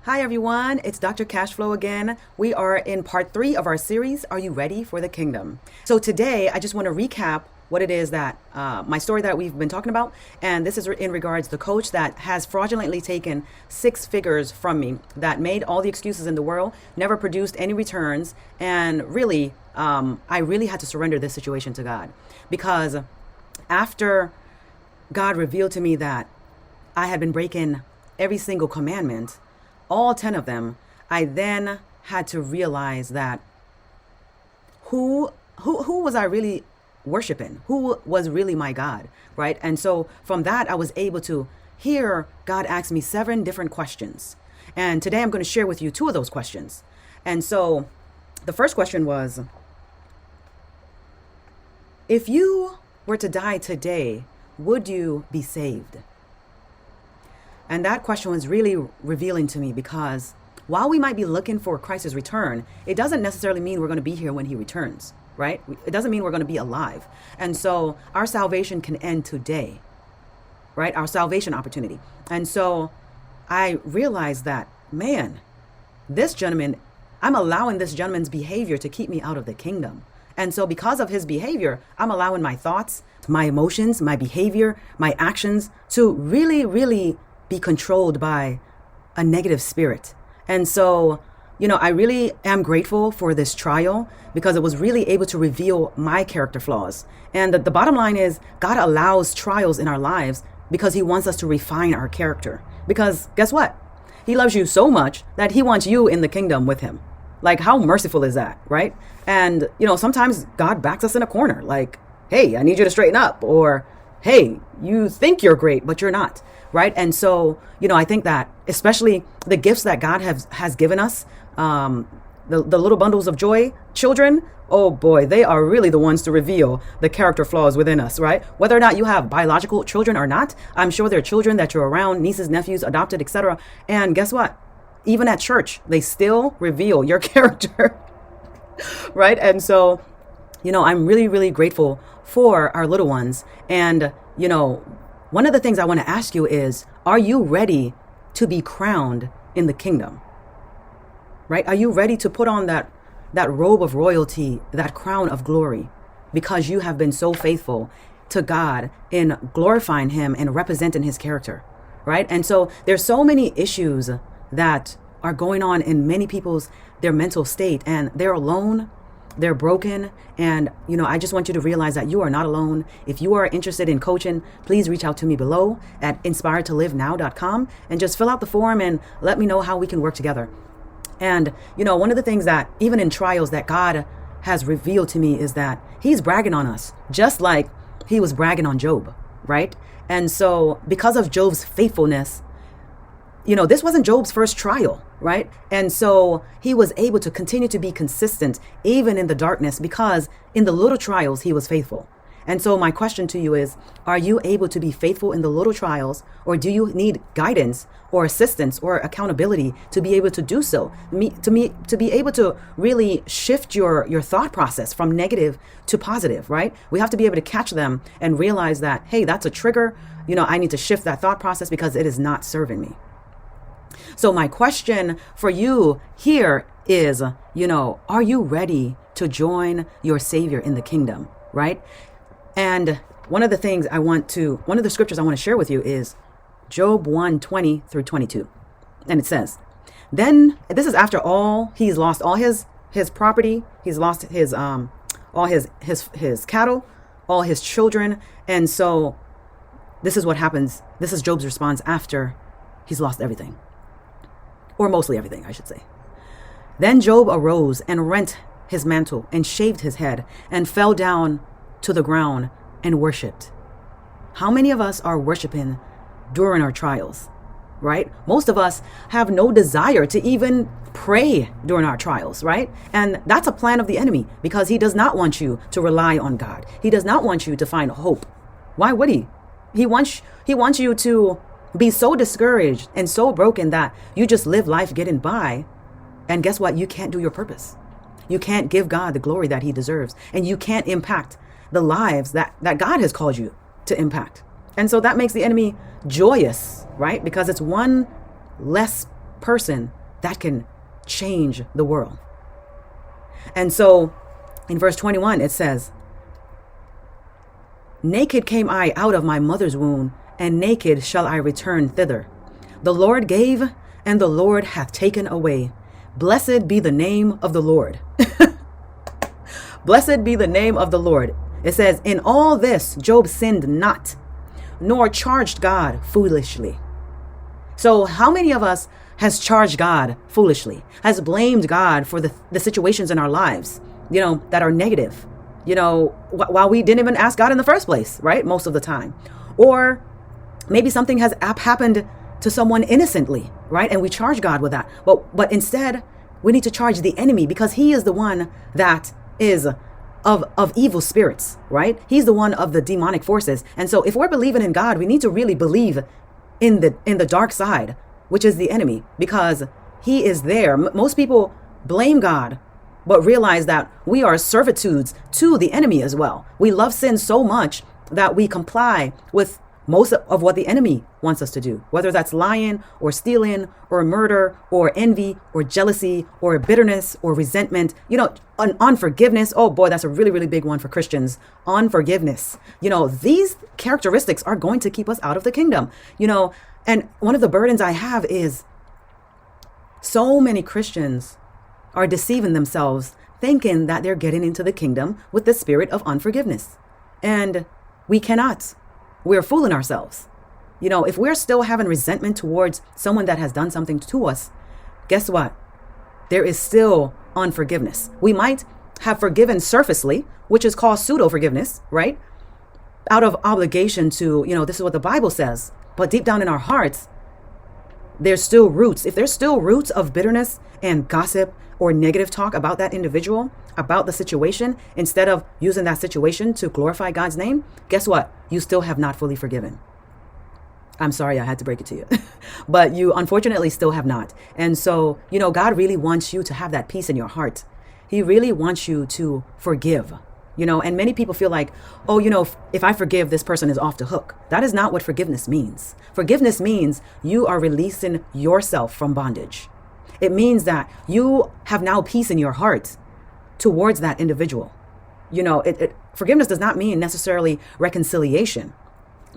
Hi everyone, it's Dr. Cashflow again. We are in part 3 of our series, Are You Ready for the Kingdom? So today I just want to recap what it is that my story that we've been talking about. And this is in regards to the coach that has fraudulently taken 6 figures from me, that made all the excuses in the world, never produced any returns. And really, I really had to surrender this situation to God, because after God revealed to me that I had been breaking every single commandment, all 10 of them, I then had to realize that who was I really worshiping? Who was really my God, right? And so from that, I was able to hear God ask me 7 different questions. And today I'm going to share with you 2 of those questions. And so the first question was, if you were to die today, would you be saved? And that question was really revealing to me, because while we might be looking for Christ's return, it doesn't necessarily mean we're going to be here when he returns, right? It doesn't mean we're going to be alive. And so our salvation can end today, right? Our salvation opportunity. And so I realized that, man, this gentleman, I'm allowing this gentleman's behavior to keep me out of the kingdom. And so because of his behavior, I'm allowing my thoughts, my emotions, my behavior, my actions to really be controlled by a negative spirit. And so, I really am grateful for this trial, because it was really able to reveal my character flaws. And the bottom line is, God allows trials in our lives because he wants us to refine our character. Because guess what? He loves you so much that he wants you in the kingdom with him. Like, how merciful is that, right? And, sometimes God backs us in a corner, like, hey, I need you to straighten up, or hey, you think you're great, but you're not, right? And so, I think that especially the gifts that God has given us, the little bundles of joy children, oh boy, they are really the ones to reveal the character flaws within us, right? Whether or not you have biological children or not, I'm sure there are children that you're around, nieces, nephews, adopted, etc. And guess what? Even at church, they still reveal your character, right? And so, I'm really grateful for our little ones. And, one of the things I want to ask you is, are you ready to be crowned in the kingdom? Right? Are you ready to put on that robe of royalty, that crown of glory, because you have been so faithful to God in glorifying him and representing his character, right? And so there's so many issues that are going on in many people's, their mental state, and they're alone, they're broken. And, I just want you to realize that you are not alone. If you are interested in coaching, please reach out to me below at inspiredtolivenow.com and just fill out the form and let me know how we can work together. And, one of the things that even in trials that God has revealed to me is that he's bragging on us, just like he was bragging on Job, right? And so because of Job's faithfulness, this wasn't Job's first trial, right? And so he was able to continue to be consistent even in the darkness, because in the little trials, he was faithful. And so my question to you is, are you able to be faithful in the little trials, or do you need guidance or assistance or accountability to be able to do so? To be able to really shift your thought process from negative to positive, right? We have to be able to catch them and realize that, hey, that's a trigger. I need to shift that thought process because it is not serving me. So my question for you here is, are you ready to join your Savior in the kingdom, right? And one of the scriptures I want to share with you is Job 1:20 through 22. And it says, then this is after he's lost all his property, he's lost his all his cattle, all his children. And so this is what happens. This is Job's response after he's lost everything. Or mostly everything, I should say. Then Job arose and rent his mantle and shaved his head and fell down to the ground and worshipped. How many of us are worshiping during our trials, right? Most of us have no desire to even pray during our trials, right? And that's a plan of the enemy, because he does not want you to rely on God. He does not want you to find hope. Why would he? He wants you to be so discouraged and so broken that you just live life getting by. And guess what? You can't do your purpose. You can't give God the glory that he deserves. And you can't impact the lives that God has called you to impact. And so that makes the enemy joyous, right? Because it's one less person that can change the world. And so in verse 21, it says, naked came I out of my mother's womb, and naked shall I return thither. The Lord gave, and the Lord hath taken away. Blessed be the name of the Lord. Blessed be the name of the Lord. It says, in all this, Job sinned not, nor charged God foolishly. So how many of us has charged God foolishly, has blamed God for the situations in our lives, that are negative, while we didn't even ask God in the first place, right? Most of the time. Or maybe something has happened to someone innocently, right? And we charge God with that. But instead, we need to charge the enemy, because he is the one that is of evil spirits, right? He's the one of the demonic forces. And so if we're believing in God, we need to really believe in the dark side, which is the enemy, because he is there. Most people blame God, but realize that we are servitudes to the enemy as well. We love sin so much that we comply with most of what the enemy wants us to do, whether that's lying or stealing or murder or envy or jealousy or bitterness or resentment, unforgiveness. Oh boy, that's a really, really big one for Christians. Unforgiveness. These characteristics are going to keep us out of the kingdom, and one of the burdens I have is so many Christians are deceiving themselves, thinking that they're getting into the kingdom with the spirit of unforgiveness. And we cannot. We're fooling ourselves. If we're still having resentment towards someone that has done something to us, guess what? There is still unforgiveness. We might have forgiven surfacely, which is called pseudo forgiveness, right? Out of obligation to, this is what the Bible says. But deep down in our hearts, there's still roots. If there's still roots of bitterness and gossip or negative talk about that individual, about the situation, instead of using that situation to glorify God's name, guess what? You still have not fully forgiven. I'm sorry, I had to break it to you. But you unfortunately still have not. And so, God really wants you to have that peace in your heart. He really wants you to forgive. And many people feel like, oh, if I forgive, this person is off the hook. That is not what forgiveness means. Forgiveness means you are releasing yourself from bondage. It means that you have now peace in your heart towards that individual. Forgiveness does not mean necessarily reconciliation,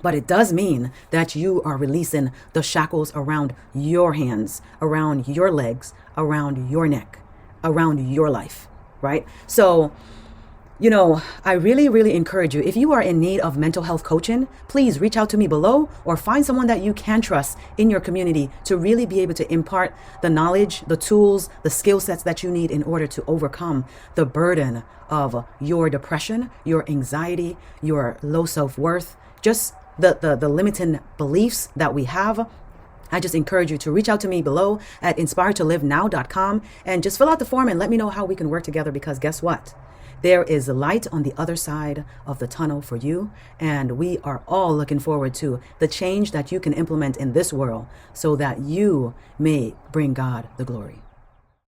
but it does mean that you are releasing the shackles around your hands, around your legs, around your neck, around your life, right? So, I really, really encourage you, if you are in need of mental health coaching, please reach out to me below or find someone that you can trust in your community to really be able to impart the knowledge, the tools, the skill sets that you need in order to overcome the burden of your depression, your anxiety, your low self-worth, just the limiting beliefs that we have. I just encourage you to reach out to me below at inspiredtolivenow.com and just fill out the form and let me know how we can work together, because guess what? There is a light on the other side of the tunnel for you, and we are all looking forward to the change that you can implement in this world so that you may bring God the glory.